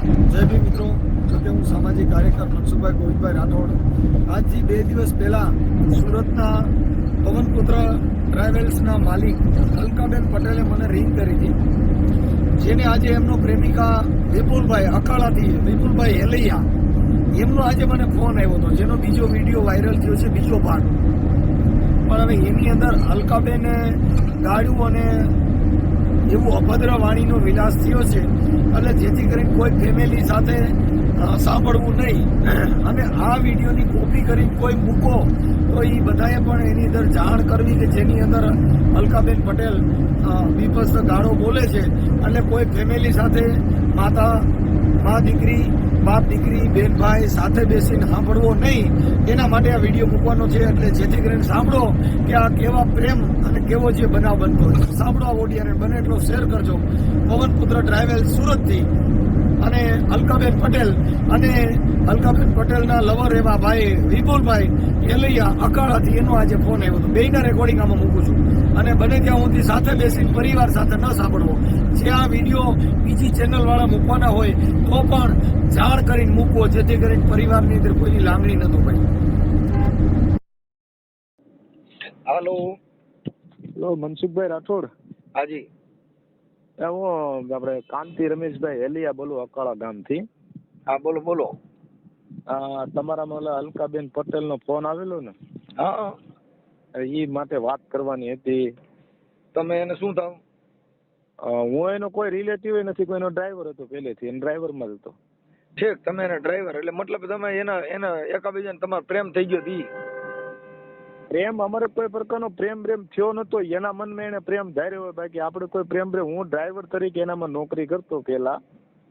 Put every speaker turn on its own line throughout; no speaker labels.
જય ભીમ મિત્રો, જોકે હું સામાજિક કાર્યકર મનસુખભાઈ ગોવિંદભાઈ રાઠોડ. આજથી 2 દિવસ પહેલા સુરતના પવનપુત્ર ટ્રાવેલ્સના માલિક અલકાબેન પટેલે મને રિંગ કરી હતી, જેને આજે એમનો પ્રેમિકા વિપુલભાઈ અકાળાથી વિપુલભાઈ હેલૈયા એમનો આજે મને ફોન આવ્યો હતો, જેનો બીજો વિડીયો વાયરલ થયો છે, બીજો ભાગ. પણ હવે એની અંદર અલકાબેને ગાળ્યું અને એવું અભદ્ર વાણીનો વિલાસ થયો છે, એટલે જેથી કરીને કોઈ ફેમિલી સાથે સાંભળવું નહીં. અને આ વિડીયોની કોપી કરીને કોઈ મૂકો તો એ બધાએ પણ એની અંદર જાણ કરવી કે જેની અંદર અલકાબેન પટેલ બીભત્સ ગાળો બોલે છે. એટલે કોઈ ફેમિલી સાથે મા દીકરી, બાપ દીકરી, બેન ભાઈ સાથે બેસીને સાંભળવો નહીં. એના માટે આ વિડીયો મૂકવાનો છે, એટલે જેથી કરીને સાંભળો કે આ કેવા પ્રેમ અને કેવો જે બનાવ બનતો હોય. સાંભળો આ ઓડિયોને, બને એટલો શેર કરજો. પવનપુત્ર ટ્રાવેલ સુરતથી અને અલકાબેન પટેલ અને અલકાબેન પટેલના લવર એવા ભાઈ વિપુલભાઈ એલૈયા અકાળાથી એનો આજે ફોન આવ્યો હતો. બેયના રેકોર્ડિંગ આમાં મૂકું છું. અને બને ત્યાં સુધી સાથે બેસીને પરિવાર સાથે ન સાંભળવો. જે આ વિડીયો બીજી ચેનલ વાળા મૂકવાના હોય તો પણ જાણ કરીને મૂકવો, જેથી કરીને પરિવારની અંદર કોઈની લાગણી ન દુભાય.
હાલો.
હેલો, મનસુખભાઈ રાઠોડ.
હાજી.
હું આપણે કાંતિ રમેશભાઈ હેલિયા બોલું, અકાળા ગામથી.
હા, બોલો બોલો.
તમારામાં ઓલા અલકાબેન પટેલનો ફોન આવેલો ને?
હા.
એ માટે વાત કરવાની હતી.
તમે એને શું થાવ?
હું એનો કોઈ રિલેટિવ નથી, કોઈનો ડ્રાઈવર હતો પહેલેથી, એને ડ્રાઈવરમાં જ હતો.
ઠીક, તમે એના ડ્રાઈવર, એટલે મતલબ તમે એના એકાબીજાને તમારો પ્રેમ થઈ ગયો દી?
પ્રેમ અમારે કોઈ પ્રકારનો પ્રેમ થયો નતો. એના મનમાં એને પ્રેમ ધાર્યો હોય, બાકી આપણે કોઈ પ્રેમ હું ડ્રાઈવર તરીકે એનામાં નોકરી કરતો પેલા.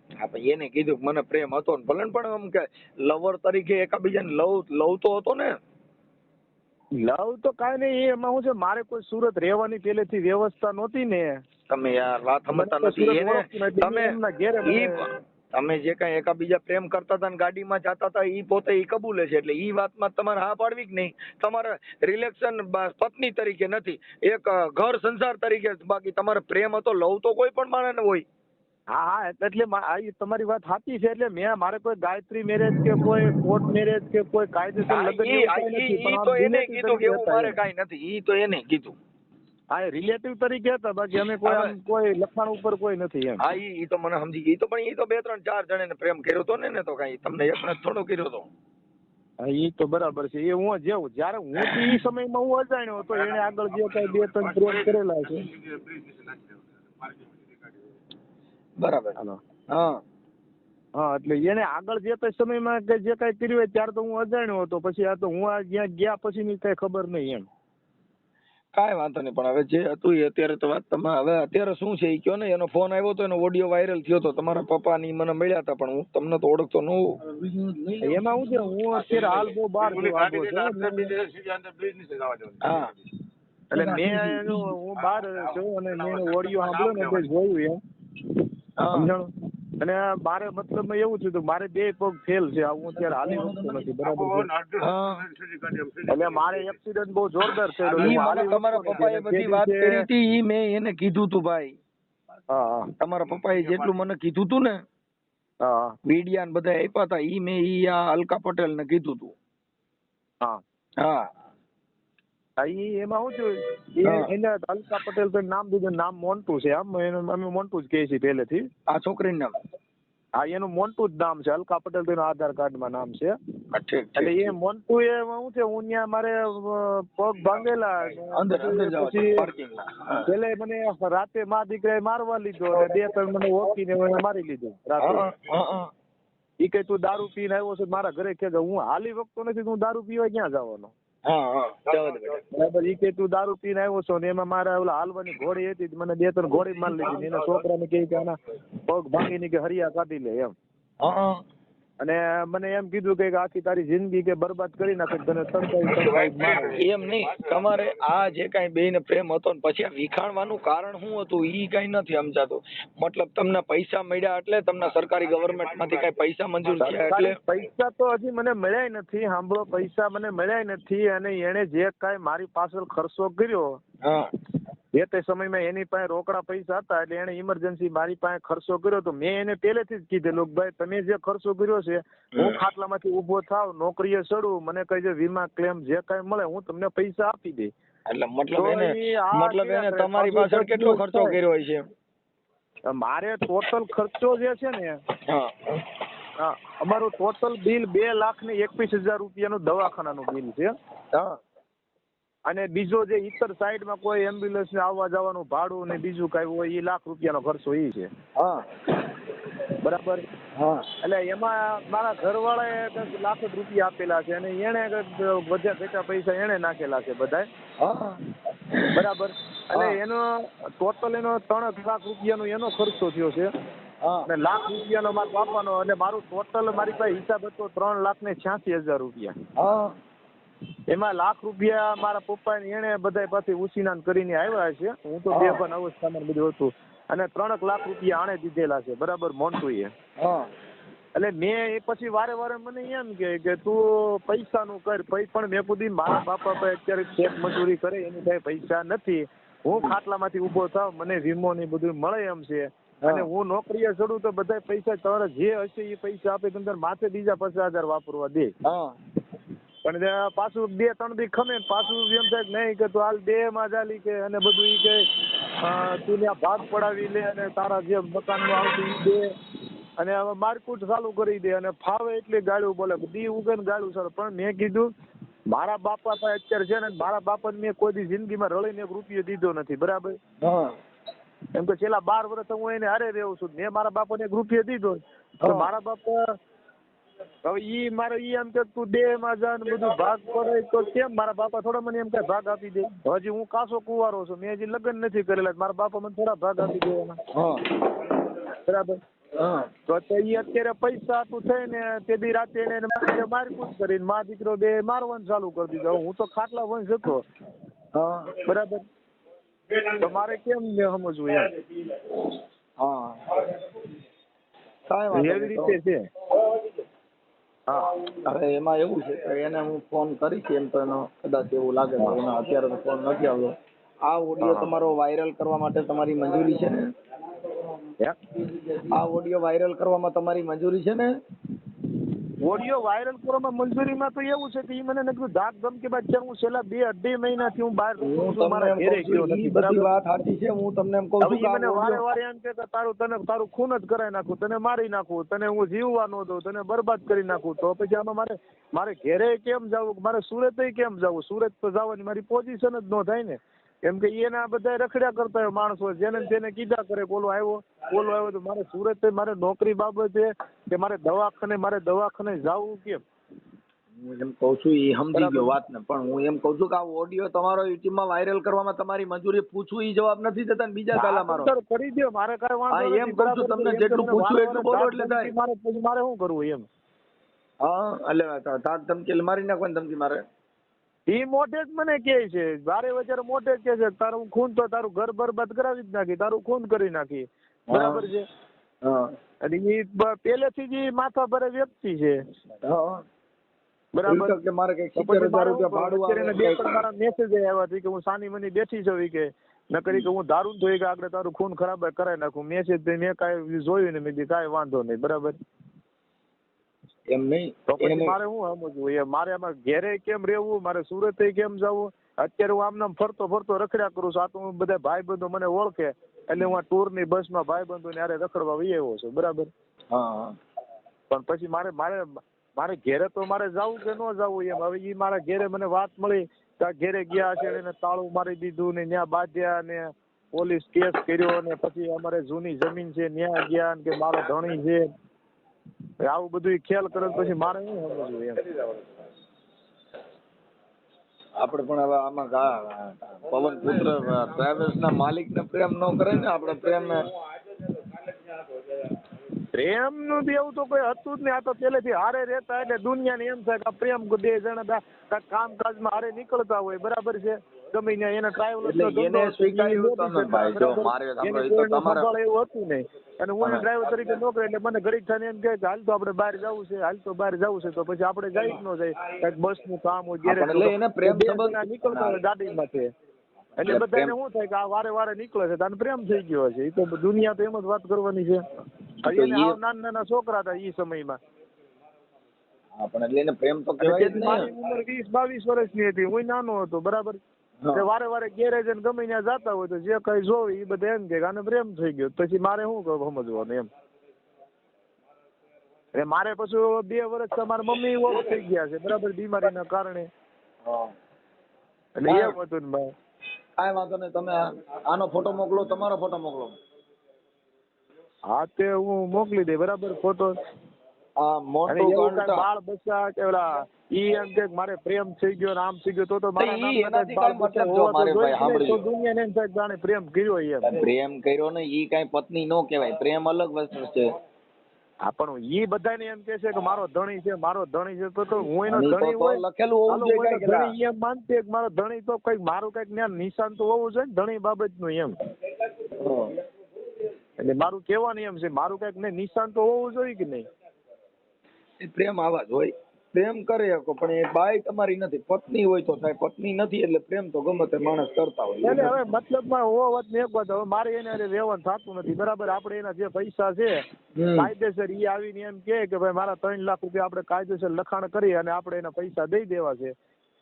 હા, પણ એને કીધું મને પ્રેમ હતો ને, ભલે ને, પણ આમ કે લવર તરીકે એકાબીજાને લવ તો હતો ને?
લવ તો કાંઈ નહીં, એમાં શું છે, મારે કોઈ સુરત રહેવાની પહેલેથી વ્યવસ્થા નહોતી ને.
તમે યાર વાત સમજતા નથી. તમે જે કઈ એકાબીજા પ્રેમ કરતા હતા ને ગાડીમાં જતા હતા, ઈ પોતે ઈ કબૂલે છે, એટલે ઈ વાતમાં તમારે હા પાડવી કે નહીં? તમારે રિલેશન પત્ની તરીકે નથી, એક ઘર સંસાર તરીકે. બાકી તમારે પ્રેમ હતો, લવ તો કોઈ પણ માણસને હોય.
હા, એટલે તમારી વાત સાચી છે. એટલે મારે કોઈ ગાયત્રી મેરેજ કે કોઈ કોર્ટ મેરેજ કે કોઈ કાયદેસર લગ્ન
ઈ તો એને કીધું કે એવું મારે કાંઈ નથી. ઈ તો એને કીધું.
હા, રિલેટિવ તરીકે હતા, બાકી અમે કોઈ લખાણ ઉપર કોઈ નથી એમ.
હા, ઈ તો મને સમજી ગઈ. તો પણ ઈ તો 2 3 4 જણાને પ્રેમ કર્યો તો ને, તો કાંઈ તમને એકને થોડો કર્યો તો?
હા, ઈ તો બરાબર છે. એ હું જયારે હું એ સમયમાં હું અજાણ્યો હતો, એને આગળ જે કઈ 2 3 પ્રેમ કરેલા છે.
બરાબર. હા
હા, એટલે એને આગળ જે કઈ સમયમાં જે કઈ કર્યું હોય ત્યારે તો હું અજાણ્યો હતો. પછી આ તો હું જ્યાં ગયા પછી ની કઈ ખબર નહીં એમ.
કાંઈ વાંધો નહીં, પણ હવે જે હતું એ અત્યારે તો વાત તમે હવે અત્યારે શું છે એ કયો ને. એનો ફોન આવ્યો તો, એનો ઓડિયો વાયરલ થયો તો, તમારા પપ્પા ની મને મળ્યા હતા, પણ હું તમને તો ઓળખતો ન હોઉં.
એમાં હું છે, હું અત્યારે હાલ બહુ બહાર છું. હા, એટલે મેં હું બહાર છું અને મેં ઓડિયો સાંભળ્યો ને, જોયું એમ. સમજાણું? અને મારે મતલબ એવું થયું, મારે 2 પગ ફેલ છે. હું અત્યારે હાલી શકતો નથી, બરાબર? એટલે મારે એક્સિડન્ટ બહુ જોરદાર થયેલો.
તમારા પપ્પાએ બધી વાત કરી હતી, ઈ મેં એને કીધું તું ભાઈ.
હા,
તમારા પપ્પાએ જેટલું મને કીધું તું ને,
હા,
મીડિયા ને બધા આપ્યા હતા, ઈ મેં આ અલકા પટેલ ને કીધું તું.
હા,
હા.
એમાં શું થયું, એને અલકા પટેલ તો નામ દીધું, નામ મોન્ટુ છે. આમ અમે મોન્ટુ જ કહીએ છીએ પહેલેથી.
આ છોકરીનું નામ?
હા, એનું મોન્ટુ જ નામ છે. અલકા પટેલ તો એનું આધાર કાર્ડમાં નામ છે. એટલે એ મોન્ટુ એ શું છે, હું ત્યાં મારે પગ ભાંગેલા, પેલે મને રાતે મા દીકરાએ મારવા લીધો અને 2 3 મને ઓળખીને મારી લીધો રાતે. ઈ કઈ તું દારૂ પીને આવ્યો છે મારા ઘરે? કે હું હાલી વખતો નથી, હું દારૂ પીવા ક્યાં જવાનો? બરાબર. ઈ કે તું દારૂ પીને આવ્યો છો ને, એમાં મારા ઓલા હાલવાની ઘોડી હતી, મને 2 3 ઘોડી મારી લીધી. એના છોકરાને કહે કે આના પગ ભાંગીને કે હરિયા કાઢી લે એમ. અને મને એમ કીધું કે આખી તારી જિંદગી કે બરબાદ કરી નાખે તને
એમ નહીં. તમારે આ જે કઈ બેયને પ્રેમ હતો ને પછી આ વિખાણવાનું કારણ શું હતું ઈ કઈ નથી સમજાતું. મતલબ તમને પૈસા મળ્યા એટલે તમને સરકારી ગવર્મેન્ટ માંથી કઈ પૈસા મંજૂર થયા એટલે?
પૈસા તો હજી મને મળ્યા નથી. સાંભળો, પૈસા મને મળ્યા નથી. અને એને જે કઈ મારી પાછળ ખર્ચો કર્યો
હા
એ તે સમયમાં એની પાસે રોકડા પૈસા હતા એટલે એને ઇમરજન્સી મારી પાસે ખર્ચો કર્યો તો મેં એને પહેલેથી જ કીધેલું ભાઈ તમે જે ખર્ચો કર્યો છે હું ખાટલામાંથી ઊભો થાવ નોકરીએ ચડું મને કઈ વીમા ક્લેમ જે કાંઈ મળે હું તમને પૈસા આપી દઈ.
એટલે મતલબ
તો
એને
ઈ આ
મતલબ એને
કેવા કરે,
તમારી
પાછું
પાછળ
10
કેટલો
દિવસ
ખર્ચો
થાય.
કર્યો હોય છે?
મારે ટોટલ ખર્ચો જે છે ને
હા
અમારું ટોટલ બિલ 2,21,000 રૂપિયાનું દવાખાનાનું બિલ છે.
હા
અને બીજો જે ઇતર સાઈડમાં કોઈ એમ્બ્યુલન્સ ને આવવા જવાનું ભાડું ને બીજું કઈ હોય એ ₹1,00,000 નો ખર્ચો એ છે.
હા
બરાબર.
હા
એટલે એમાં મારા ઘરવાળાએ કંઈક ₹1,00,000 આપેલા છે અને એને કંઈક વધ્યા ઘટ્યા પૈસા એને નાખેલા છે બધાય.
હા
બરાબર. એટલે
હા.
એનો ટોટલ એનો ₹3,00,000 એનો ખર્ચો થયો છે
હા
અને ₹1,00,000 મારા બાપાનો અને મારું ટોટલ મારી પાસે હિસાબ હતો ₹3,86,000.
હા
એમાં ₹1,00,000 મારા પપ્પા ને એને બધા પાછી ઉછીનાન કરીને આવ્યા છે. હું તો બેભાન અવસ્થામાં બધું હતું અને ₹3,00,000 આણે દીધેલા છે. બરાબર મોન્ટુએ.
હા
એટલે મેં એ પછી વારે મને એમ કે તું પૈસાનું કર પણ મેં કીધું મારા બાપા પાસે અત્યારે ખેત મજૂરી કરે એની પાસે પૈસા નથી. હું ખાટલામાંથી ઊભો થાવ મને વીમો ને બધું મળે એમ છે અને હું નોકરીએ ચડું તો બધા પૈસા તમારે જે હશે એ પૈસા આપે તમને માથે બીજા 50,000 વાપરવા દે.
હા
પણ પાછું 2-3 દી ખમે પાછું એમ થાય નહીં કે તું હાલ 2 માં ચાલી કે અને બધું ઈ કે તું ત્યાં ભાગ પડાવી લે અને તારા જે મકાનમાં આવતું ઈ દે અને હવે મારકૂટ ચાલુ કરી દે અને ફાવે એટલી ગાળું બોલે દી ઉગે ને ગાળું ચાલે. પણ મેં કીધું મારા બાપા પાસે અત્યારે છે ને મારા બાપાને મેં કોઈ દી જિંદગીમાં રળીને ₹1 દીધો નથી. બરાબર.
હા
એમ તો છેલ્લા 12 વર્ષ હું એને હારે રહું છું. મેં મારા બાપાને ₹1 દીધો તો મારા બાપા હવે ઈ મારે ઈ એમ કે તું 2 માં જા ને બધું ભાગ પડે તો કેમ મારા બાપા થોડા મને એમ કે ભાગ આપી દે. હજી હું કાસો કુંવારો છું મેં હજી લગ્ન નથી કરેલા મારા બાપા મને થોડા ભાગ આપી દેવાના. બરાબર. તો ઈ અત્યારે પૈસા તું થઈને તે દી રાતે એને મારકૂટ કરીને મા દીકરો 2 મારવાનું ચાલુ કરી દીધો. હું તો ખાટલા વંશ હતો. બરાબર. તો મારે કેમ સમજવું એમ.
હા કાંઈ વાંધો
એવી
નહીં.
રીતે છે. હા
હવે એમાં એવું છે કે એને હું ફોન કરીશ એમ તો એનો કદાચ એવું લાગે તો એનો અત્યારે તો ફોન નથી આવ્યો. આ ઓડિયો તમારો વાયરલ કરવા માટે તમારી મંજૂરી છે ને? આ ઓડિયો વાયરલ કરવામાં તમારી મંજૂરી છે ને?
ઓડિયો વાયરલ કરવામાં મંજૂરીમાં તો એવું છે કે ઈ મને નકરું ધાક ધમકી બાદ છે. હું છેલ્લા 2-2.5 મહિનાથી હું બહાર
હું
છું
તમને
મારા
એમ
ઘરે
કહું છું
ગયો
ઈ
નથી.
બધી
બરાબર.
વાત સાચી છે. હું તમને એમ કહું
હવે
છું કે
ઈ
આ
મને વારે
ઓડિયો
એમ કે તારું ખૂન જ કરાવી નાખું તને મારી નાખું તને હું જીવવા ન દઉં તને બરબાદ કરી નાખું. તો પછી આમાં મારે ઘરે કેમ જવું મારે સુરત કેમ જવું? સુરત તો જવાની મારી પોઝિશન જ ન થાય ને. કેમ કે એના બધા રખડ્યા કરતા હોય માણસો જેને તેને કીધા કરે ઓલો આવ્યો તો મારે સુરત મારે નોકરી બાબતે કે મારે દવાખાને જવું કેમ?
હું એમ કહું છું એ સમજી ગયો વાત ને પણ હું એમ કહું છું કે આ ઓડિયો તમારો યુટ્યુબમાં વાયરલ કરવામાં તમારી મંજૂરી પૂછું એ જવાબ નથી દેતા ને બીજા પહેલા મારો
કરી દો મારે કઈ વાંધો
હા એમ કહું છું તમને જેટલું પૂછવું એટલું બોલો એટલે થાય.
મારે શું કરવું એમ?
હા એટલે ધાક ધમકી મારી નાખવાની ધમકી મારે
ઈ મોઢે જ મને કહે છે વારે વચ્ચે મોઢે જ કહે છે તારું ખૂન તો તારું ઘર બરબાદ કરાવી જ નાખી તારું ખૂન કરી નાખી. બરાબર છે. અને ઈ પહેલેથી જ માથા ભરે વ્યક્તિ છે. બરાબર.
મારે કઈ 70,000 રૂપિયા ભાડું આવે
મારા મેસેજ આવ્યા હતી કે હું સાની મની બેઠી છું કે ન કરી કે હું દારૂ ધોઈ કે આગળ તારું ખૂન ખરાબ કરાવી નાખું. મેસેજ મેં કાંઈ જોયું ને મેં કીધું કાંઈ વાંધો નહીં. બરાબર.
એમ નહીં
તો પછી મારે શું સમજવું એ મારે આમાં ઘેરે કેમ રહેવું મારે સુરત કેમ જવું? અત્યારે હું આમ ફરતો રખડ્યા કરું છું. આ તો હું બધા ભાઈબંધો મને ઓળખે એટલે હું આ ટૂરની બસમાં ભાઈબંધો ને હારે રખડવા વહી આવ્યો છું. બરાબર. પણ પછી મારે ઘેરે તો મારે જવું કે ન જવું એમ. હવે ઈ મારા ઘેરે મને વાત મળી કે ઘેરે ગયા છે એને તાળું મારી દીધું ને ત્યાં બાંધ્યા ને પોલીસ કેસ કર્યો ને પછી અમારે જૂની જમીન છે ત્યાં ગયા કે મારો ધણી છે આવું બધું ખ્યાલ કરે પછી મારે શું સમજવું એમ?
આપણે પણ હવે આમાં પવન પુત્ર ટ્રાવેલ્સ ના માલિક ને પ્રેમ ન કરે ને આપણે
પ્રેમ નું બી એવું તો કોઈ હતું જ નહીં. આ તો પેલેથી હારે રહેતા એટલે દુનિયાને એમ થાય કે પ્રેમ 2 જણા કામકાજમાં હારે નીકળતા હોય. બરાબર છે. ગમે ત્યાં એને ટ્રાવેલ્સ એવું હતું નહીં અને હું ડ્રાઈવર તરીકે નોકરી એટલે મને ઘડીક થાય એમ કે હાલ તો આપણે બહાર જવું છે તો પછી આપણે જઈ જ ન જાય. કઈક બસ નું કામ હોય ઘેરે નીકળતા હોય ગાડીમાં છે. એટલે બધાને શું થાય કે આ વારે વારે નીકળે છે તાને પ્રેમ થઈ ગયો છે. એ તો દુનિયા તો એમ જ વાત કરવાની છે. એને હાવ નાના છોકરા હતા એ સમયમાં.
હા પણ એટલે એને પ્રેમ તો
અને
કહેવાય જ
તેથી
ને.
મારી ઉંમર 20-22 વર્ષની હતી, હું નાનો હતો બરાબર. તે વારે વારે ગેરેજ ગમે ત્યાં જતા હોય તો જે કઈ જોવે એ બધા એમ કે આને પ્રેમ થઈ ગયો. પછી મારે શું સમજવાનું એમ. એટલે મારે પછી 2 વર્ષ તમારા મમ્મી ઓફ થઈ ગયા છે બરાબર, બીમારીના કારણે. એટલે એમ હતું ને ભાઈ.
કાંઈ વાંધો નહીં, તમે આનો ફોટો મોકલો, તમારો ફોટો મોકલો.
હા તે હું મોકલી દે બરાબર ફોટો.
આ
અને
મોટું
એવું કઈ
ઘંટા
બાળ બચ્ચા કે ઓલા ઈ એમ કે મારે પ્રેમ થઈ ગયો ને આમ થઈ ગયો તો મારા
ઈ
નામના
એનાથી
કઈ બાળ
કાંઈ
બચ્ચા
મતલબ જો
હોવા
મારે
તો
ભાઈ
જોઈએ ને, તો
સાંભળજો.
દુનિયાને એમ થાય કે જાણે પ્રેમ કર્યો એમ.
પ્રેમ કર્યો ને ઈ કાંઈ પત્ની નો કહેવાય, પ્રેમ અલગ વસ્તુ છે.
હા પણ ઈ બધાને એમ કે છે કે મારો ધણી છે, મારો ધણી છે, તો હું એનો
અને તો
ધણી
તો
હોય
લખેલું હોવું
હાલો
જોઈએ
હું એનો
કાંઈક એલા.
ધણી એમ માનતી કે મારો ધણી તો કઈક મારું કઈક જ્ઞાન નિશાન તો હોવું જોઈએ ને ધણી બાબતનું એમ. એટલે મારું કહેવાનું એમ છે મારું કઈક ને નિશાન તો હોવું જોઈએ કે નહીં.
એ પ્રેમ આવા જ હોય. પ્રેમ કરે શકો પણ એ બાઈ તમારી નથી, પત્ની હોય તો થાય, પત્ની નથી એટલે પ્રેમ તો ગમે તે માણસ કરતા હોય.
એટલે હવે મતલબમાં ઓ વાત ને એક વાત, હવે મારે એને હારે રહેવાનું થતું નથી બરાબર. આપણે એના જે પૈસા છે કાયદેસર ઈ આવીને એમ કે ભાઈ મારા 3 લાખ રૂપિયા આપણે કાયદેસર લખાણ કરી અને આપણે એના પૈસા દઈ દેવા છે.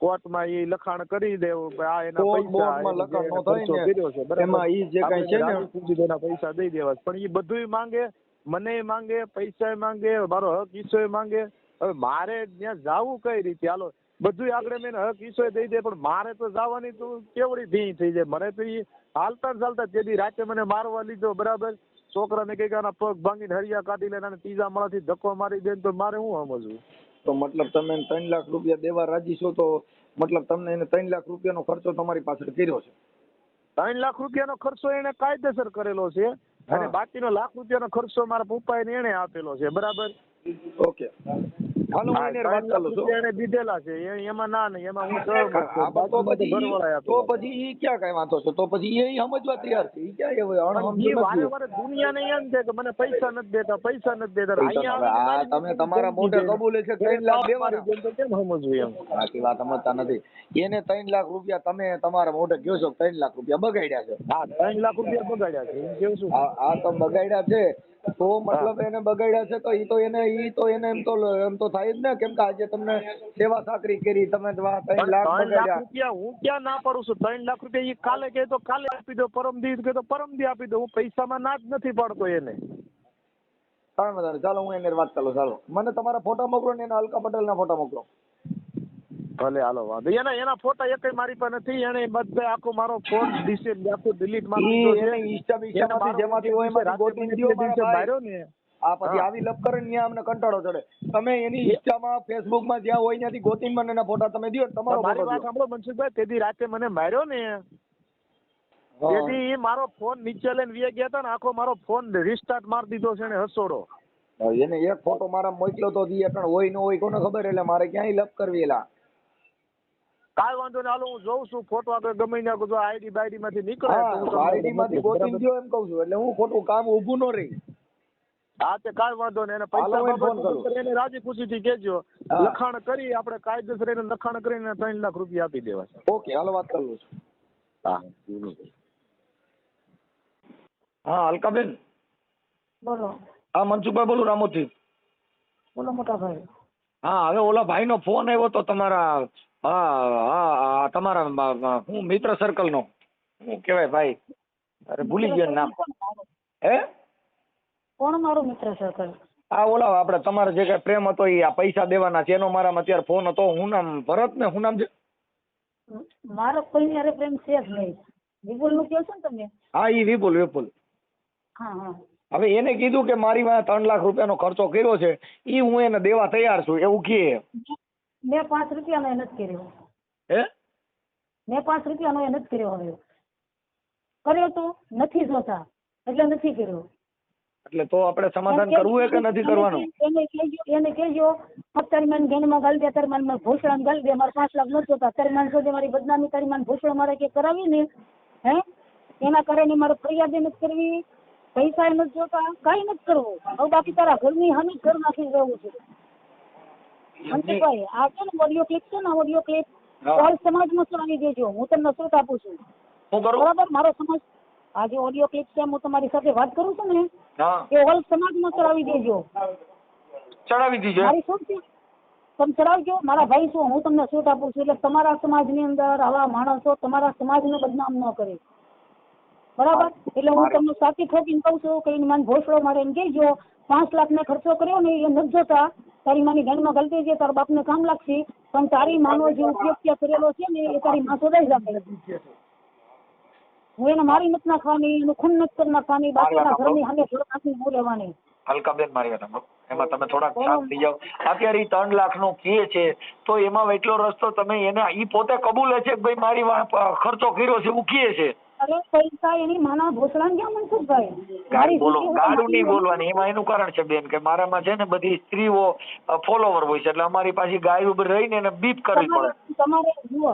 કોર્ટમાં ઈ લખાણ કરી દેવું આ એના પૈસા
લખાણ નો
ખર્ચો કર્યો છે
થાય ને
બરાબર,
એમાં ઈ જે કાંઈ છે ને
રાજી ખુશી એના પૈસા દઈ દેવા. પણ ઈ બધુંય માંગે, મને માંગે, પૈસા માંગે, મારો હક હિસ્સો માંગે. હવે મારે ત્યાં જાવું કઈ રીતે? હાલો બધું આગળ મેં હક હિસ્સો દઈ દે પણ મારે તો જવાની તો કેવડી ભી થઈ જાય. મને તો ઈ હાલતા ને ચાલતા તેથી રાતે મને મારવા લીધો બરાબર. છોકરાને કઈક આના પગ ભાંગીને હરિયા કાઢી લે અને ત્રીજા માળાથી ધક્કો મારી દે તો મારે શું સમજવું?
તો મતલબ તમે એને 3 લાખ રૂપિયા દેવા રાજી છો તો મતલબ તમને એને 3 લાખ રૂપિયાનો ખર્ચો તમારી પાછળ કર્યો છે.
3 લાખ રૂપિયાનો ખર્ચો એને કાયદેસર કરેલો છે અને બાકીનો લાખ રૂપિયાનો ખર્ચો મારા પપ્પાએ એને આપેલો છે બરાબર.
ઓકે હાલો હું એને વાત કરું છું.
એને દીધેલા છે એમાં ના નહીં, એમાં હું સહમત છું.
તો
બાકીમાં તો
પછી
ઘરવાળાએ
તો
આપેલા છે.
પછી ઈ ક્યાં કઈ વાંધો છે? તો પછી એ સમજવા તૈયાર છે. ઈ ક્યાં હવે અણસમજુ
ઈ વારે
નથી.
વારે દુનિયાને એમ છે કે મને પૈસા નથી દેતા, પૈસા નથી દેતા. અહીંયા
આ
આવીને
તમે તમારા મોઢે કબૂલે છે 3 લાખ દેવાના.
તો કેમ સમજવું એમ?
બાકી વાત સમજતા નથી. એને 3 લાખ રૂપિયા તમે તમારા મોઢે કહો છો 3 લાખ રૂપિયા બગાડ્યા છે.
હા 3 લાખ રૂપિયા બગાડ્યા છે એમ કેવું છું.
આ તો બગાડ્યા છે તો મતલબ એને બગાડ્યા છે તો ઈ તો એને એમ તો થાય જ ને. કેમ કે આજે તમને સેવા સાકરી કરી, તમે 3 લાખ
3 લાખ
બગાડ્યા.
રૂપિયા હું ક્યાં ના પાડું છું? 3 લાખ રૂપિયા ઈ કાલે કહે તો કાલે આપી દો, પરમદી કહે તો પરમદી આપી દો. હું પૈસામાં ના જ નથી પાડતો એને.
કાંઈ વાંધો નહીં, ચાલો હું એને વાત કરું. ચાલો મને તમારા ફોટા મોકલો ને એના અલકા પટેલના ફોટા મોકલો.
ભલે હાલો વાંધો. એના ફોટા એકય મારી પાસે નથી. એને બધા આખો મારો ફોન આખું ડિલીટ મારી દીધો છે.
એને ઇન્સ્ટામાંથી જેમાંથી હોય એમાંથી ગોતીને દ્યો મારા ભાઈ.
માર્યો ને
આ પછી આવી લપ કરે ને ત્યાં અમને કંટાળો ચડે. તમે એની ઇન્સ્ટામાં ફેસબુકમાં જ્યાં હોય ત્યાંથી ગોતીને મને એના ફોટા તમે દ્યો. તમારો
મારી
ફોટો
વાત
દ્યો.
સાંભળો મનસુખભાઈ, તેથી રાતે મને માર્યો ને તેથી ઈ મારો ફોન નીચે લઈને વી ગયા હતા ને આખો મારો ફોન રિસ્ટાર્ટ મારી દીધો છે એને હસોડો.
એને એક ફોટો મારા મોકલ્યો તો દી એકણ હોય ન હોય કોને ખબર. એટલે મારે ક્યાંય લપ કરવી એલા.
કાંઈ વાંધો નહીં, હાલો હું જોઉં છું ફોટો આગળ ગમે ત્યાં જો આઈડી બાઈડી માંથી નીકળે તો હું તમને
આઈડી માંથી ગોતીને દ્યો એમ કહું છું. એટલે હું ખોટું કામ ઊભું ન રહી.
હા તે કાંઈ વાંધો નહીં. એને
હાલો, હું ફોન
પૈસા
કરું.
એને રાજી ખુશીથી કહેજો.
હા.
લખાણ કરી આપણે કાયદેસર એને લખાણ કરીને 3 લાખ રૂપિયા આપી દેવા છે.
ઓકે હાલો વાત કરું છું.
હા
હા અલકાબેન
બોલો
હા મનસુખભાઈ બોલું રામોથી.
બોલો મોટા ભાઈ.
હા હવે ઓલા ભાઈનો ફોન આવ્યો તો તમારા તમારા હું મિત્ર સર્કલ નો શું કહેવાય ભાઈ, અરે ભૂલી ગયો નામ. હે
કોણ મારું મિત્ર સર્કલ?
આ ઓલા આપણે તમારે જે કઈ પ્રેમ હતો એ આ પૈસા દેવાના છે એનો મારામાં અત્યારે ફોન હતો. હું નામ ભરત ને શું નામ છે?
મારો કોઈ હારે પ્રેમ છે જ નહીં. વિપુલ નું કહો છો ને તમે?
હા ઈ વિપુલ.
હા હા.
હવે એને કીધું કે મારી પાસે 3 લાખ રૂપિયાનો ખર્ચો કર્યો છે, ઈ હું એને દેવા તૈયાર છું એવું કહે.
મેં 5 રૂપિયાનો એ નથી કર્યો.
હે
મેં 5 રૂપિયાનો એ નથી કર્યો. હવે કર્યો તો નથી જોતા એટલે નથી કર્યો.
એટલે તો આપણે સમાધાન કરવું છે કે નથી કરવાનું?
એને કહેજો તારી માન ઘેનમાં ગાલી દે, તારી માન ભૂસડા ગાલી દે, મારે 5 લાખ નથી જોતા. તારી માન સુધી મારી બદનામી, તારી માન ભૂસડો મારે કે કરાવી ને હે એના કારણે મારે ફરિયાદ નથી કરવી, પૈસા નથી જોતા, કઈ નથી કરવું. હવે બાકી તારા ઘરની હાની ઘર નાખી રહેવું છે. મનસુખભાઈ આ છે ને ઓડિયો ક્લિપ છે ને, ઓડિયો ક્લિપ ઓલ સમાજમાં ચડાવી દેજો. હું તમને શોધ આપું છું.
હું કરું?
બરાબર, મારો સમાજ આ જે ઓડિયો ક્લિપ છે હું તમારી સાથે વાત કરું છું ને
હા,
એ ઓલ સમાજમાં ચડાવી દેજો.
ચડાવી દીજો.
મારી શું છે તમે ચડાવજો, મારા ભાઈ છું, હું તમને છૂટ આપું છું. એટલે તમારા સમાજની અંદર આવા માણસો તમારા સમાજને બદનામ ન કરે. બરાબર, એટલે હું તમને સાચી ઠોકીને કહું છું કે એની માન ભોસડો મારે એમ કહેજો 5 લાખ ને ખર્ચો કર્યો ને એ નથી જોતા. તારી માની ઘરમાં ગલતી છે, તારા બાપને કામ લાગશે, પણ તારી માનો જે ઉપયોગ ત્યાં કરેલો છે ને એ તારી માં શોધાઈ જાય. હું એને મારી નથી નાખવાની, એનું ખૂન નથી કરી નાખવાની, બાકીના ઘરની સામે થોડું નાખીને હું લેવાની.
હલકાબેન મારી વાત સાંભળો, એમાં તમે થોડાક શાંત થઈ જાઓ. અત્યારે ઈ 3 લાખનો કહે છે તો એમાં એટલો રસ્તો તમે એને ઈ પોતે કબૂલે છે કે ભાઈ મારી ખર્ચો કર્યો છે એવું કહે છે.
અરે પૈસા એની માના ભોસડા ક્યાં મનસુખભાઈ?
ગાડી બોલો, ગાડું નહીં બોલવાની. એમાં એનું કારણ છે બેન કે મારામાં છે ને બધી સ્ત્રીઓ ફોલોવર હોય છે, એટલે અમારી પાછી ગાય ઉપર રહીને એને બીપ કરવી પડે.
તમારે જુઓ,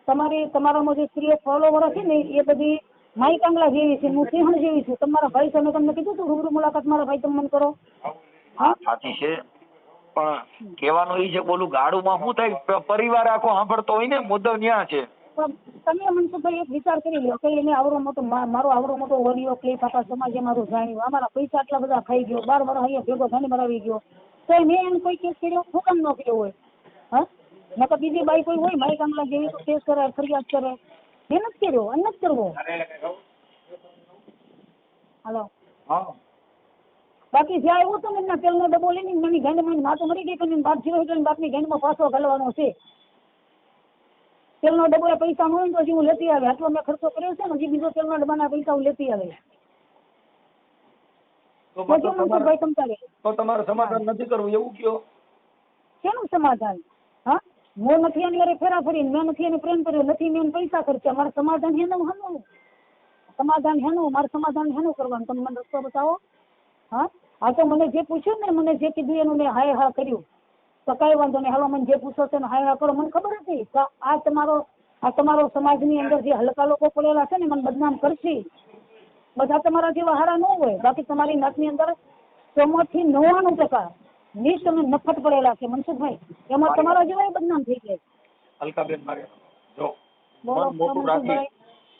તમારામાં જે સ્ત્રીઓ ફોલોવર છે ને એ બધી માઈ કાંગલા જેવી છે, હું સિંહણ જેવી છું. તમારા ભાઈ સામે તમને કીધું તું રૂબરૂ મુલાકાત મારા ભાઈ તમે મને કરો.
હા સાચી છે, પણ કહેવાનું એ છે બોલું ગાડુમાં શું થાય, પરિવાર આખો સાંભળતો હોય ને, મુદ્દો ન્યા છે.
તમે મનસુખભાઈ એક વિચાર કરી લો કે એને આવડો મોટો મારો આવડો મોટો ઓડિયો ક્લિપ આખા સમાજે મારું જાણ્યું, અમારા પૈસા આટલા બધા ખાઈ ગયો, 12 વર્ષ અહીંયા ભેગો થઈને મરાવી ગયો, તો મેં એને કોઈ કેસ કર્યો શું કામ ન કર્યો હોય? હા, નકર બીજી બાઈ કોઈ હોય માઈ કામલા જેવી તો કેસ કરે, ફરિયાદ કરે. મેં નથી કર્યો અને નથી કરવો. હાલો, બાકી જ્યાં આવ્યો હતો ને એમના તેલનો ડબ્બો લઈને મારી ગાંડમાં માતો મરી ગઈ કરીને બાપ જીરો એટલે બાપની ગાંડમાં પાછો ઘાલવાનો છે. તેલનો ડબ્બો એ પૈસા મળે તો હજી હું લેતી આવે, આટલો મેં ખર્ચો કર્યો છે ને હજી બીજો તેલના ડબ્બાના પૈસા હું લેતી આવે.
તો તમારે સમાધાન નથી કરવું એવું કયો?
શેનું સમાધાન? હા, હું નથી એની અરે ફેરા ફરીને, મેં નથી એને પ્રેમ કર્યો, નથી મેં પૈસા ખર્ચ્યા. મારે સમાધાન હેનું હેનું સમાધાન હેનું મારે સમાધાન હેનું કરવાનું? તમે મને રસ્તો બતાવો. હા, આ તો મને જે પૂછ્યું ને, મને જે કીધું એનું મેં હાય હા કર્યું. તો કઈ વાંધો નહીં, હાલો મને જે પૂછો છે ને હાય હા કરો. મને ખબર હતી કે આ તમારો સમાજની અંદર જે હલકા લોકો પડેલા છે ને મને બદનામ કરશે. બધા તમારા જેવા હારા ન હોય, બાકી તમારી નાતની અંદર 100 થી 99% નિષ્ઠ અને નફટ પડેલા છે મનસુખભાઈ, એમાં તમારા જેવા બદનામ થઈ જાય.
હલકાબેન મારે જો મન મોટું રાખી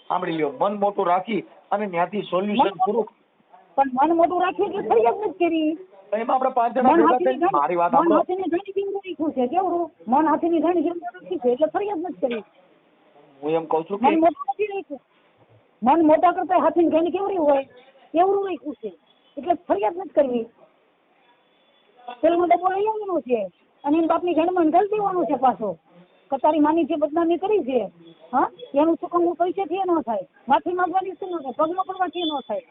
સાંભળી લ્યો, મન મોટું રાખી અને ત્યાંથી સોલ્યુશન પૂરું.
પણ મન મોટું રાખી એટલે ફરિયાદ નથી કરી.
એમાં આપણે 5 જણા ભેગા થઈને મારી વાત
મન હાથીની ઘણી કેમ રાખ્યું છે? કેવડું મન હાથીની ઘણી કેમ રાખી છે એટલે ફરિયાદ નથી કરી.
હું એમ કહું છું કે
મન મોટું નથી રાખ્યું. મન મોટા કરતા હાથીની ઘણી કેવડી હોય એવડું રાખ્યું છે એટલે ફરિયાદ નથી કરવી. પેલો ડબ્બો લઈ આવવાનો છે અને એની બાપની ઘેણમાં ગલ દેવાનો છે પાછો કે તારી માની જે બદનામી કરી છે, હા, એનું ચૂકવણું પૈસેથી ન થાય, માફી માંગવાની શું ન થાય, પગમાં પડવાથી ન થાય.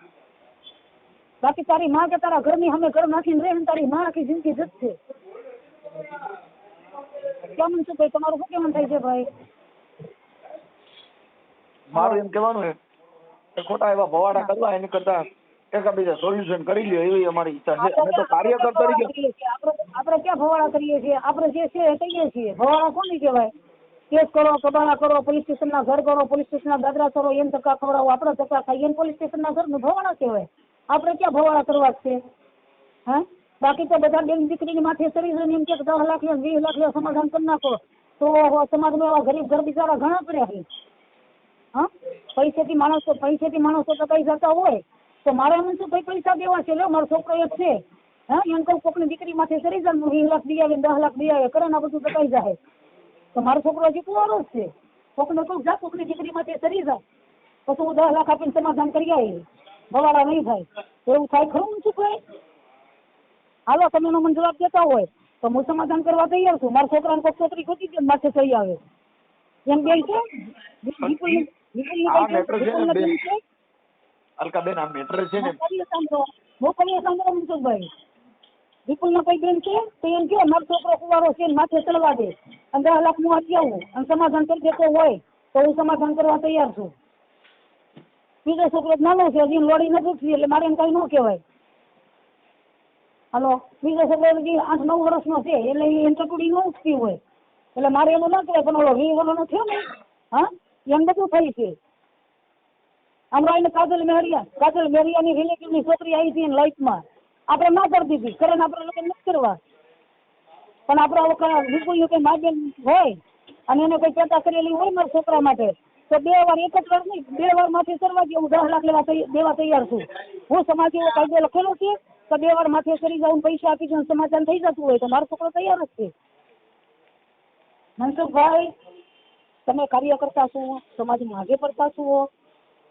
બાકી તારી માં કે તારા ઘરની સામે ઘર નાખીને રહે, તારી માં આખી જિંદગી જશે. કેમ શું ભાઈ, તમારું શું કેવાનું થાય છે ભાઈ?
મારું એમ કહેવાનું છે ખોટા એવા ભવાડા કરવા એની કરતા એકાબીજા સોલ્યુશન કરી લ્યો એવી અમારી ઈચ્છા છે. અમે તો કાર્યકર તરીકે
આપણે ક્યાં ભવાડા કરીએ છીએ? આપણે જે છે એ કહીએ છીએ. ભવાડા કોની કહેવાય? કેસ કરો, કબાડા કરો, પોલીસ સ્ટેશનના ઘર કરો, પોલીસ સ્ટેશનના દાદરા કરો, એને ધક્કા ખવડાવો, આપણે ધક્કા ખાઈએ, એને પોલીસ સ્ટેશનના ઘરનું ભવાડા કહેવાય. આપણે ક્યાં ભવાડા કરવા છે? હા, બાકી તો બધા બેન દીકરીની માથે ચડી જઈને એમ કે 10 લાખ લે 20 લાખ લે સમાધાન કરી નાખો, તો સમાજમાં એવા ગરીબ ઘર બિચારા ઘણા પડ્યા છે. હા, પૈસેથી માણસો ટકાઈ જતા હોય તો મારે એમ શું ભાઈ પૈસા દેવા છે? લો મારો છોકરો એક છે, હા, એમ કહું કોકની દીકરી માથે ચડી જાય 20 લાખ દી આવે 10 લાખ દી આવે કરે ને બધું ટકાઈ જાય તો મારો છોકરો હજી કુંવારો જ છે. કોકને કહું જા કોકની દીકરી માથે ચડી જાય પછી હું 10 લાખ આપીને સમાધાન કરી આવી, ભવાડા નહીં થાય. એવું થાય ખરું શું ભાઈ? હાલો, તમે એનો મને જવાબ દેતા હોય તો હું સમાધાન કરવા તૈયાર છું. મારા છોકરાને કોઈ છોકરી ખોટી દે માથે ચડી આવે એમ બેન છે.
હલકાબેન આ મેટર છે ને
મોકલીએ સાંભળો મનસુખભાઈ, વિપુલના કોઈ બેન છે તો એમ કે મારો છોકરો કુંવારો છે માથે ચડવા દે અને 10 લાખ હું આપી આવું અને સમાધાન કરી દેતો હોય તો હું સમાધાન કરવા તૈયાર છું. બીજો છોકરો નાનો છે હજી લોડી નથી ઉઠી એટલે મારે એમ કઈ ન કહેવાય. હાલો, બીજો છોકરો હજી 8-9 વર્ષનો છે એટલે એમ ટકડી ન ઉઠતી હોય એટલે મારે એનું ના કહેવાય. પણ ઓલો 20 વર્ષનો થયો ને, હા, એમ બધું થઈ છે. હમણાં એને કાજલ મેરિયાની રિલેટિવની છોકરી આવી હતી લાઈફમાં, આપણે ના કરી દીધી કરે ને આપણે લોકો નથી કરવા. પણ આપણે વિપુલનું કંઈ મા બેન હોય અને એને કોઈ ચર્ચા કરેલી હોય મારા છોકરા માટે તો 2 વાર એક જ વાર નહીં 2 વાર માથે કરવા દે હું 10 લાખ દેવા તૈયાર છું હું સમાજ એવો કાયદો લખેલો છે તો 2 વાર માથે કરી જાઉં પૈસા આપી જાઉં સમાધાન થઈ જતું હોય તો મારો છોકરો તૈયાર જ છે મનસુખભાઈ તમે કાર્યકર્તા છો સમાજમાં આગે પડતા છો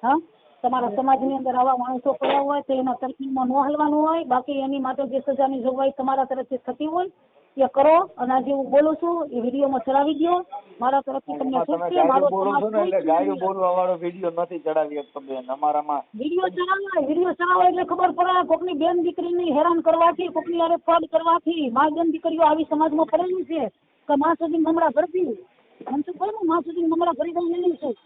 હા તમારા સમાજની અંદર આવા માણસો પડ્યા હોય તો એના તરફીમાં ન હલવાનું હોય બાકી એની માટે જે સજાની જોગવાઈ તમારા તરફથી થતી હોય એ કરો અને આજે હું બોલું છું એ વિડીયોમાં ચડાવી દો મારા તરફથી તમને
તમે
છૂટ છે મારો
બોલો છો ને એટલે ગાયું બોલવા વાળો વિડીયો નથી ચડાવી શકતો બેન અમારામાં
વિડીયો ચડાવાય એટલે ખબર પડે કોકની બેન દીકરીની હેરાન કરવાથી કોકની હારે ફ્રોડ કરવાથી મા બેન દીકરીઓ આવી સમાજમાં પડેલી છે કે માં સુધી મમરા ભરતી મનસુખભાઈ માં સુધી મમરા ભરી દઉં નહીં છું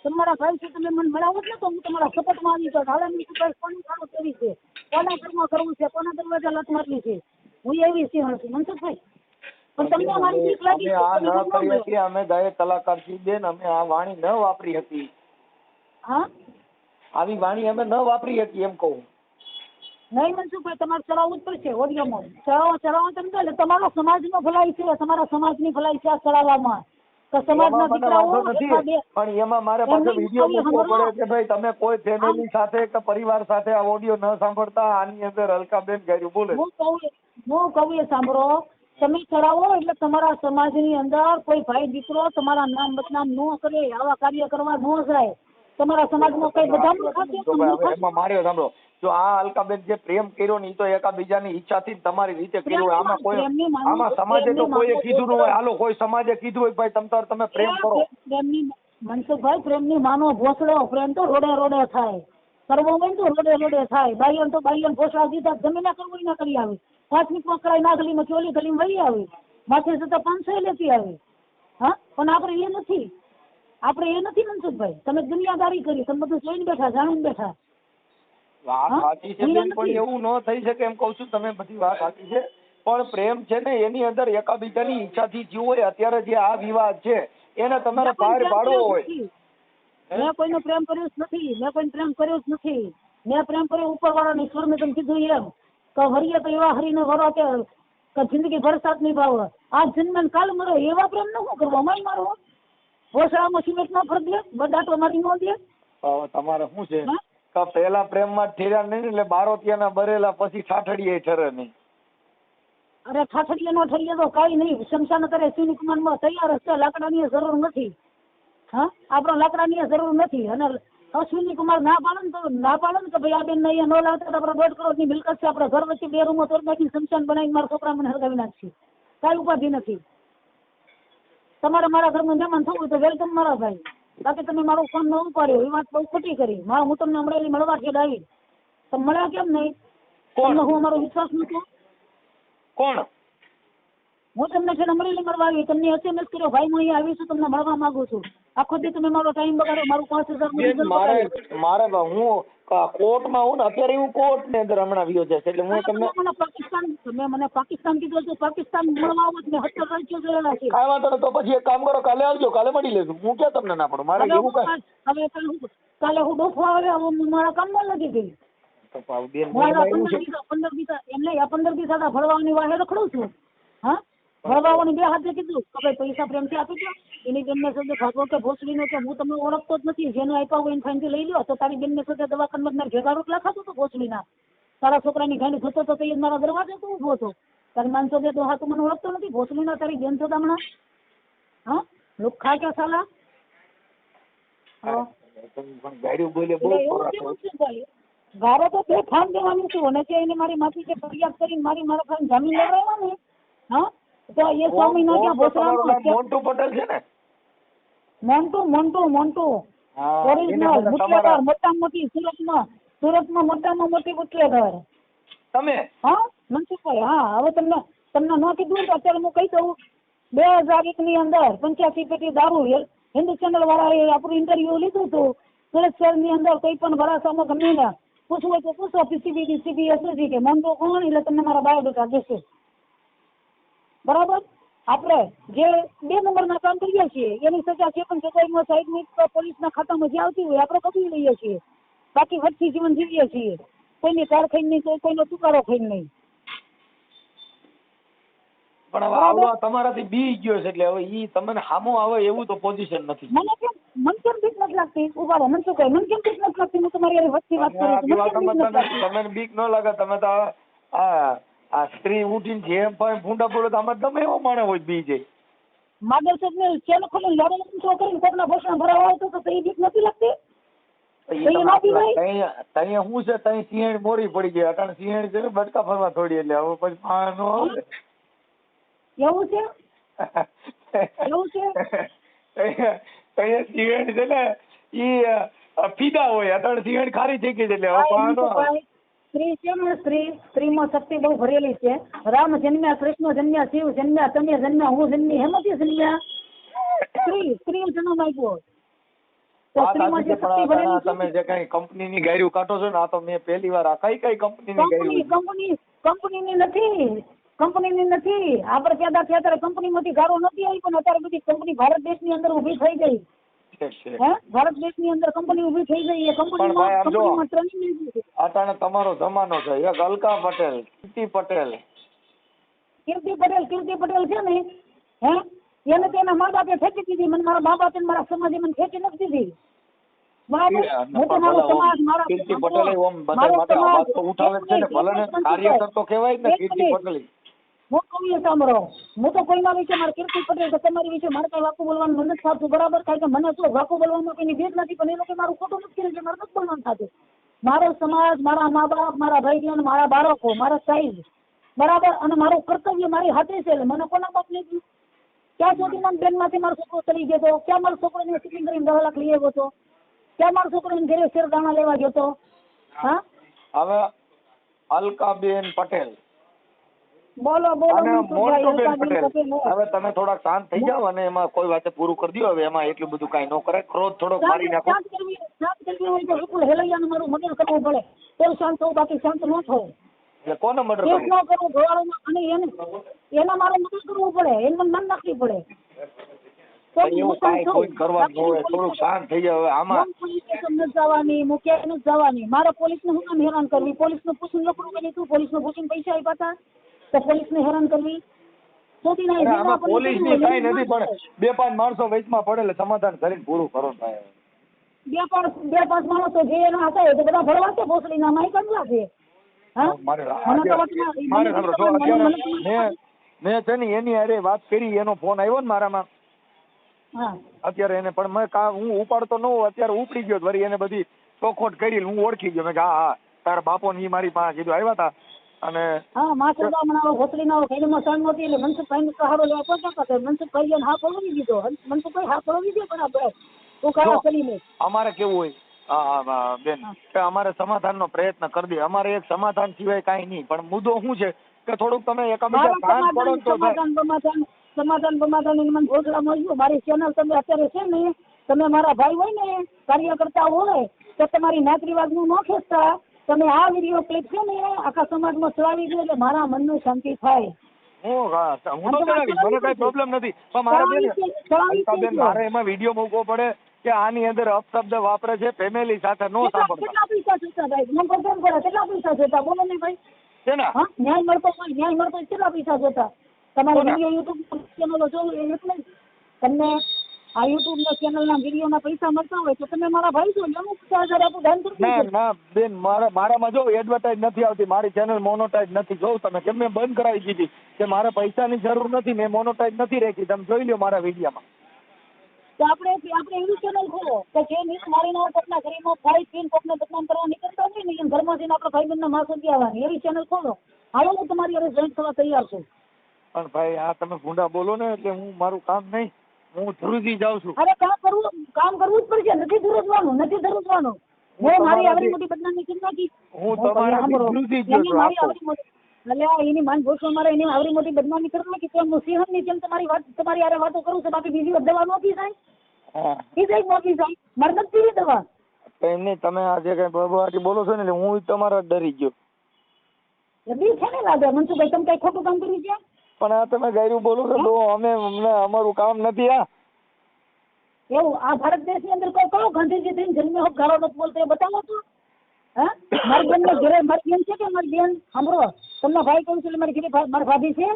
તમારા ભાઈ છે તમે મને મળાવો ને તો હું તમારા સપોર્ટમાં આવી જાઉં હાલે મનસુખભાઈ કોની કારો કેવી છે કોના ઘરમાં કરવું છે કોના દરવાજા લત મારવી છે હું એવી સિંહણ છું મનસુખભાઈ પણ તમને મારી બીક લાગી
અમે આ ન કરી હતી અમે ગાયક કલાકાર છીએ બેન અમે આ વાણી ન વાપરી હતી
હા
આવી વાણી અમે ન વાપરી હતી એમ કહું
નહીં મનસુખભાઈ તમારે ચડાવવું જ પડશે ઓડિયોમાં ચડાવો તમે એટલે તમારો સમાજનો ભલાઈ છે તમારા સમાજની ભલાઈ છે આ ચડાવવામાં તો સમાજના દીકરાઓ
પણ એમાં મારે પાછો વિડીયો મૂકવો પડે કે ભાઈ તમે કોઈ ફેમિલી સાથે કે પરિવાર સાથે આ ઓડિયો ન સાંભળતા આની અંદર અલકાબેન ગાયરું બોલે
હું કહું એ સાંભળો તમે ચડાવો એટલે તમારા સમાજની અંદર કોઈ ભાઈ દીકરો તમારા નામ બદનામ ન કરે આવા કાર્ય કરવા ન જાય તમારા સમાજમાં કઈ બધા
એમાં માર્યો સાંભળો જો આ અલકાબેન જે પ્રેમ કર્યો ને એ તો એકાબીજાની ઈચ્છાથી તમારી રીતે કર્યો આમાં કોઈ આમાં સમાજે તો કોઈએ કીધું ન હોય હાલો કોઈ સમાજે કીધું હોય ભાઈ તમે પ્રેમ કરો
મનસુખભાઈ પ્રેમની માનો ભોસડો પ્રેમ તો રોડે રોડે થાય કરવો હોય તો રોડે રોડે થાય બાઈઓને તો બાઈઓને ભોસડા દીધા જમીને કરવું ના કરી આવી 5 મિનિટમાં કરાઈ ના ગલીમાં ચોલી ગલીમાં વળી આવી માથે જતા 500 લેતી આવી હા પણ આપણે એ નથી મનસુખભાઈ તમે દુનિયાદારી કરી તમે બધું જોઈને બેઠા જાણીને બેઠા
વાત સાચી છે બેન પણ એવું ન થઈ શકે એમ કહું છું તમે બધી વાત સાચી છે પણ પ્રેમ છે ને એની અંદર એકાબીજાની ઈચ્છાથી જીવ હોય અત્યારે જે આ વિવાદ છે એને તમારે બહાર પાડવો હોય
મેં કોઈનો પ્રેમ કર્યો જ નથી મેં કોઈ પ્રેમ કર્યો જ નથી મેં પ્રેમ કર્યો ઉપરવાળાને ઈશ્વરને તમે કીધું એમ કે હરિએ તો એવા હરીને વરો કે જિંદગી ભરસાત નહીં ભાવ આ જન્મ કાલ મરો એવા પ્રેમ ન શું કરવો અમાય મારો ભોસડામાં સિમેન્ટ ન ફરી દે બદાટો મારી ન દે
તમારે શું છે પેલા પ્રેમ માં ઠેર્યા નહીં એટલે બારોટિયાના બરેલા પછી ઠાઠડીએ ઠરે નહીં
અરે ઠાઠડીએ નો ઠરીએ તો કઈ નહીં શમશાન કરે સિનિકમાનમાં તૈયાર હશે લાકડાની જરૂર નથી હા આપણે લાકડાની જરૂર નથી અને અશ્વિની કુમાર ના પાડે ને કે ભાઈ આ બેન અહીંયા ન લાવતા આપણે 1.5 કરોડની મિલકત છે આપણે ઘર વચ્ચે 2 રૂમો તોડ નાખી શમશાન બનાવીને મારા છોકરા મને હરગાવી નાખશે કઈ ઉપાધિ નથી તમારે મારા ઘરમાં મહેમાન થવું તો વેલકમ મારા ભાઈ બાકી તમે મારો ફોન ન ઉપાડ્યો એ વાત બહુ ખોટી કરી હું તમને અમરેલી મળવા છે આવી તમે મળ્યા કેમ નહીં તમને હું અમારો વિશ્વાસ નતો
કોણ
હું તમને છે અમરેલી મળવા આવી તમને SMS કર્યો ભાઈ હું અહીંયા આવી છું તમને મળવા માંગુ છું આખો દી તમે મારો ટાઈમ બગાડો મારું 5000
મારે હું કોર્ટમાં હું ને અત્યારે હું કોર્ટ ની અંદર હમણાં વિયો છે એટલે હું તમને
પાકિસ્તાન કીધું તો પાકિસ્તાન મળવા આવો મેં 70 રાજ્યો જોયેલા છે
કાંઈ વાંધો નહીં તો પછી એક કામ કરો કાલે આવજો કાલે મળી લેશું હું ક્યાં તમને ના પડું મારે એવું કાંઈ
હવે કાલે હું ડોફવા આવે મારા કામમાં નથી ગઈ 15 દિવસ ભરવાની વાહે રખડું છું હા ભરવાઓની 2 હાથે કીધું કે ભાઈ પૈસા પ્રેમથી આપી દો એની બેનને શબ્દ ભાગવો કે ભોસડીનો કે હું તમને ઓળખતો જ નથી જેને આપ્યા હોય એને ફાઈનથી લઈ લો તો તારી બેનને શબ્દ દવાખાનામાં મારે ભેગા રોટલા ખાતો હતો ભોસડીના તારા છોકરાની ગાંડી થતો તો એ મારા દરવાજે તો ઊભો હતો તારી માનસો દે તો હા તું મને ઓળખતો નથી ભોસડીના તારી બેન છો હમણાં હા લુખ્ખા કે સાલા ગારો તો તે ફાન દેવાનું છું અને એને મારી માથે જે ફરિયાદ કરીને મારા ફાન જામીન લેવડાવ્યા ને હા તો એ 6 મહિના ત્યાં ભોસડામાં
મોન્ટુ પટેલ છે ને
મોન્ટુ ઓરિજિનલ મુટલેઘર મોટામાં મોટી સુરતમાં મોટામાં મોટી મુટલેઘર
તમે
હા મનસુખભાઈ હા હવે તમને ન કીધું તો અત્યારે હું કહી દઉં 2001 ની અંદર 85 પેટી દારૂ હિન્દુ ચેનલ વાળાએ આપણું ઇન્ટરવ્યુ લીધું હતું સુરત શહેરની અંદર કોઈ પણ ભરાસામાં ગમે ને પૂછવું હોય તો પૂછો CBSC કે મોન્ટુ કોણ એટલે તમને મારા બાયોડેટા દેશે બરાબર આપણે જે 2 નંબરના કામ કરીએ છીએ એની સજા છે પણ સજાઈમાં સાઈડની પોલીસના ખાતામાં જે આવતી હોય આપણે કબૂલી લઈએ છીએ બાકી વચ્ચે જીવન જીવીએ છીએ કોઈની કાર ખાઈને નહીં કોઈનો તુકારો ખાઈને નહીં
પણ હવે આવડો તમારાથી બી ગયો છે એટલે હવે ઈ તમને સામો આવે એવું તો પોઝિશન નથી.
મને કેમ બીક નથી લાગતી? ઉભા રહો, મને શું કહે? મને કેમ બીક નથી લાગતી? હું તમારી હારે વચ્ચે વાત કરું છું. મને કેમ બીક નથી લાગતી?
તમને બીક ન લાગે? તમે તો આ સ્ત્રી ઉઠીને જેમ પણ ભૂંડા બોલો તો આમાં તમે એવો માણસ હોય બી જાય.
માધવ સાહેબ ને ચેન ખોલીને લડો પૂછો કરીને કોકના ભોસણા ભરાવા આવતો તો એ બીક નથી લાગતી?
શું છે તઈ સિંહણ મોરી પડી ગઈ અટાણે સિંહણ છે ને બટકા ફરવા થોડી એટલે હવે પછી પાણ નો આવે.
એવું છે? એવું છે?
તઈ સિંહણ છે ને ઈ ફીદા હોય અટાણે સિંહણ ખારી થઈ ગઈ એટલે હવે પાણ નો આવે.
સ્ત્રી છે ને સ્ત્રીમાં શક્તિ બહુ ભરેલી છે. રામ જન્મ્યા, કૃષ્ણ જન્મ્યા, શિવ જન્મ્યા, તમે જન્મ્યા, હું જન્મી, હેમાંથી જન્મ્યા? સ્ત્રી જન્મ આપ્યો. તો સ્ત્રીમાં જે શક્તિ ભરેલી છે,
તમે જે કઈ કંપનીની ગાયરું કાઢો છો ને આ તો મેં પહેલી વાર આ કઈ કંપનીની ગાયરું
કંપનીની નથી. આપણે પેદા થયા ત્યારે કંપનીમાંથી ગારો નથી આવી, પણ અત્યારે બધી કંપની ભારત દેશની અંદર ઊભી થઈ ગઈ. ભારત દેશની અંદર કંપની ઊભી થઈ ગઈ. એ કંપનીમાં ટ્રેનિંગ.
અટાણે તમારો જમાનો છે. એક અલકા પટેલ, કીર્તિ
પટેલ છે ને, એને તેના મા બાપે ફેંકી દીધી. મને મારા મા બાપે મારા સમાજે મને ફેંકી નથી દીધી. બરાબર. હું તો મારો સમાજ, મારા
કીર્તિ પટેલ અવાજ તો ઉઠાવે છે ને, ભલે ને કાર્યકર તો કહેવાય ને કીર્તિ પટેલ.
હું કહું સાંભળો, હું તો કોઈના વિશે મારે કીર્તિ પટેલ કે તમારી વિશે મારે કઈ વાકું બોલવાનું મન નથી થતું. બરાબર. કારણ કે મને શું વાકું બોલવામાં કઈ ભેદ નથી, પણ એ લોકો મારું ખોટું નથી કર્યું એટલે મારે નથી બોલવાનું થતું. મારો સમાજ, મારા મા બાપ, મારા ભાઈ બહેન, મારા બાળકો, મારા સાઈઝ, બરાબર, અને મારું કર્તવ્ય મારી હાથે છે. મને કોના બાપ નહીં ગયું? ક્યાં સુધી મને બેનમાંથી મારો છોકરો ચડી ગયો હતો? ક્યાં મારો છોકરો સિટિંગ કરીને 10 લાખ લઈ આવ્યો હતો? ક્યાં મારો છોકરો ઘરે શેરદાણા લેવા ગયો હતો? હા,
હવે અલકાબેન પટેલ,
બોલો
અને મોન્ટુબેન પટેલ, હવે તમે થોડાક શાંત થઈ જાઓ અને એમાં કોઈ વાતે પૂરું કરી દો. હવે એમાં એટલું બધું કઈ ન કરે, ક્રોધ થોડોક મારી નાખો.
શાંત કરવી હોય તો વિપુલ હેલૈયાનું મારું મર્ડર કરવું પડે તો શાંત થવું, બાકી શાંત ન થવું.
એટલે કોનો મર્ડર
કેસ ન કરવું ગોવાળોમાં, અને એના મારે મદદ કરવું પડે, એને મન નાખવી પડે.
એવું કાંઈ કોઈ કરવાનું હોય, થોડુંક શાંત થઈ જાવ. હવે આમાં
જવાની મુખ્ય જવાની મારે પોલીસને હું કામ હેરાન કરવી? પોલીસને પૂછીને લખડું કરી તું પોલીસને પૂછીને પૈસા આપ્યા હતા તો પોલીસને હેરાન કરવી?
આમાં પોલીસની કાંઈ નથી, પણ 2-5 માણસો વચમાં પડે એટલે સમાધાન કરીને પૂરું કરો.
બે પાંચ માણસો જે એના હતા એ તો બધા ભરવા છે ભોસડીના માઈ કરવા છે.
મેં છે ને એની હારે વાત કરી, એનો ફોન આવ્યો ને મારામાં અત્યારે એને, પણ મેં હું ઉપાડતો ન હોઉં, અત્યારે ઉપડી ગયો વળી એને બધી ચોખોટ કરી હું ઓળખી ગયો. મેં કે હા તારા બાપો ને મારી પાસે કીધું આવ્યા હતા. અને અમારે કેવું હોય બેન કે અમારે સમાધાનનો પ્રયત્ન કરી દે. અમારે એક સમાધાન સિવાય કાંઈ નહીં, પણ મુદ્દો શું છે કે થોડુંક તમે એકાબીજા શાંત પડો તો
સમાધાન મને ભોસડા મળ્યું. મારી ચેનલ તમે અત્યારે છે ને, તમે મારા ભાઈ હોય ને, કાર્યકર્તા હોય તો તમારી નાત રિવાજ નું ન ખેંચતા તમે આ વિડીયો ક્લિપ છે ને આખા સમાજમાં ચલાવી દો એટલે મારા મનનું શાંતિ થાય.
હું તો જણાવીશ, મને કઈ પ્રોબ્લેમ નથી, પણ મારે એમાં વિડીયો મૂકવો પડે કે આની અંદર અપશબ્દ વાપરે છે, ફેમિલી સાથે નો સાંભળતા.
કેટલા પૈસા જોતા ભાઈ? નંબર ફોન કરો. કેટલા પૈસા જોતા બોલો ને ભાઈ? ન્યાય મળતો કેટલા પૈસા જોતા? તમારે વિડીયો યુટ્યુબ ચેનલો જોવું એટલે તમને આ યુટ્યુબ ના ચેનલ ના વિડીયો ના પૈસા મળતા હોય તો તમે મારા ભાઈ છો, અમુક 50,000 આપું દાન કરજો.
ના બેન, મારામાં જો એડવર્ટાઇઝ નથી આવતી, મારી ચેનલ મોનોટાઇઝ નથી. જો તમે કેમ મેં બંધ કરાવી દીધી કે મારે પૈસાની જરૂર નથી, મેં મોનોટાઇઝ નથી રાખી. તમે જોઈ લો મારા વિડીયોમાં.
તો આપણે એવી ચેનલ ખોલો કે જે નીચ મારીને કોકના ગરીબો ભાઈ પીન કોકને બદનામ કરવા નીકળતા હોય ને, એમ ઘરમાં જઈને આપણે ભાઈ બહેનના માસ ઉગી આવવાની એવી ચેનલ ખોલો. હાલો હું તમારી હારે જોઈન્ટ થવા તૈયાર છું.
પણ ભાઈ આ તમે ભૂંડા બોલો ને એટલે હું મારું કામ નહીં, હું ધ્રુજી જાઉં છું.
અરે કામ કરવું જ પડશે. નથી ધ્રુજવાનું. હું મારી આવડી મોટી બદનામી કરી નાખી.
હું તમારા ધ્રુજી જ છું.
એની માન ભોસવા મારે એની આવડી મોટી બદનામી કરી નાખી તો હું સિંહણની જેમ તમારી હારે વાતો કરું છું. બાકી બીજી દવા નહોતી સાહેબ. મારે નથી દવા.
એમને તમે આજે કઈ બબાટી બોલો છો ને એટલે હું તમારા ડરી ગયો.
બી છે ને લાગે મનસુખભાઈ તમે કઈ ખોટું કામ કર્યું છે?
પણ આ તમે ગાયરું બોલો છો તો અમને અમારું કામ નથી.
એવું આ ભારત દેશની અંદર કોઈ કયો ગાંધીજી થઈને જન્મે હોત ગાળો નથી બોલતો એ બતાવો તો. મારી બેન ઘરે મારી બેન છે કે મારી બેન સાંભળો તમને ભાઈ કહું છું એટલે મારી ઘરે મારી ભાભી છે.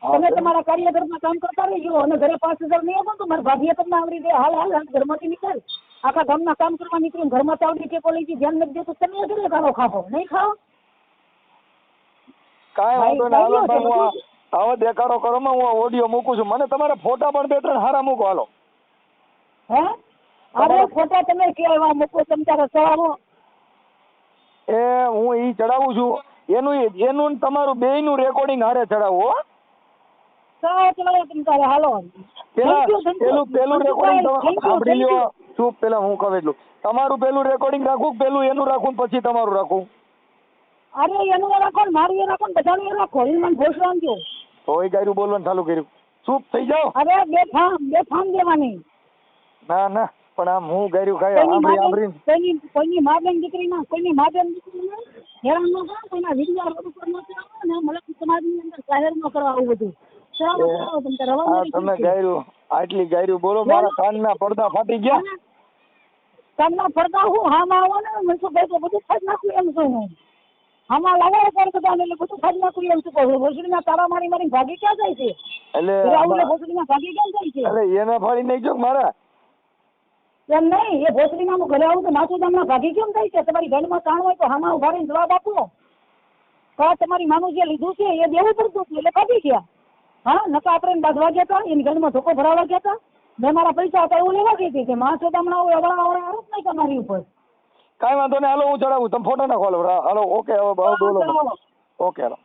હા,
તમે
બેન.
તમારા કાર્યઘરમાં કામ કરતા રહેજો અને ઘરે 5,000 નહીં આપો તો મારી ભાભીએ તમને આવડી દે હાલ હાલ હાલ ઘરમાંથી નીકળ આખા ગામના કામ કરવા નીકળ્યું ઘરમાં ચાવડી ટેકો લઈ ધ્યાન નથી દેતું તમે ઘરે ખાઓ ખાઓ નહીં ખાઓ
કાંઈ
ભાઈ,
વાંધો નહીં. હાલો
ભાઈ,
ભાઈ, હું હવે દેખાડો કરો માં હું ઓડિયો મૂકું છું. મને તમારા ફોટા પણ 2-3 હારા મૂકો. હાલો
હે અરે ખોટા તમે કેવા મૂકો તમે તારા ચડાવો
એ હું ઈ ચડાવું છું એનું ને તમારું બેયનું રેકોર્ડિંગ હારે ચડાવું હો.
ચડાવો તમે તારે હાલો
પેલા
Thank you, thank you.
પેલું રેકોર્ડિંગ
Thank you,
સાંભળી
thank you.
લ્યો. ચૂપ, પેલા હું કહું એટલું. તમારું પેલું રેકોર્ડિંગ રાખું કે પેલું એનું રાખું ને પછી તમારું રાખું?
અરે એનું એ રાખો ને મારું એ રાખો ને બધાનું એ રાખો એ મને ઘોષણા દો
તોય ગાયરું બોલવાનું ચાલુ કર્યું. ચૂપ થઈ જાઓ.
અરે બે ફામ દેવાની
ના ના, પણ આમ હું ગાયરું ખાય આંબરી
કોઈની મા બેન દીકરી ના કોઈની મા બેન દીકરી ના હેરાન ન કરો કોઈના વિદ્યા રોડ ઉપર ન ચડાવો ને મતલબ સમાજની અંદર જાહેર ન કરવા આવું બધું ચડાવો તમે તારે
હા,
રવા
તમે ગાયરું આટલી ગાયરું બોલો, મારા કાનના પડદા ફાટી ગયા.
કામના પડદા હું હામાં આવો ને મનસુખભાઈ તો બધું ખાઈ નાખું એમ છું હું હામાં લાવો કર બધા એટલે બધું ખાઈ નાખું એમ છું કહું ભોસડીના તાળા મારી મારી ભાગી ક્યાં જાય છે
એટલે
ભોસડીના ભાગી ક્યાં જાય છે
અરે એને ફાડી નહીં જો મારા.
એમ નહીં એ ભોસડીમાં હું ઘરે આવું તો માથું ગામના ભાગી કેમ થાય છે તમારી ઘરમાં કાણ હોય તો હામાં ઉભા રહીને જવાબ આપો તો તમારી માનું જે લીધું છે એ દેવું પડતું હતું એટલે ભાગી ગયા હા નકા આપણે બાંધવા ગયા હતા એની ઘરમાં ધોકો ભરાવા ગયા હતા મેં મારા પૈસા હતા એવું લેવા ગઈ હતી કે માણસો હમણાં અવળા આરોપ નહીં તમારી ઉપર
કાંઈ વાંધો નહીં. હાલો હું ચડાવું. તમે ફોટો નાખો. Hello okay. હવે બોલો. ઓકે હાલો.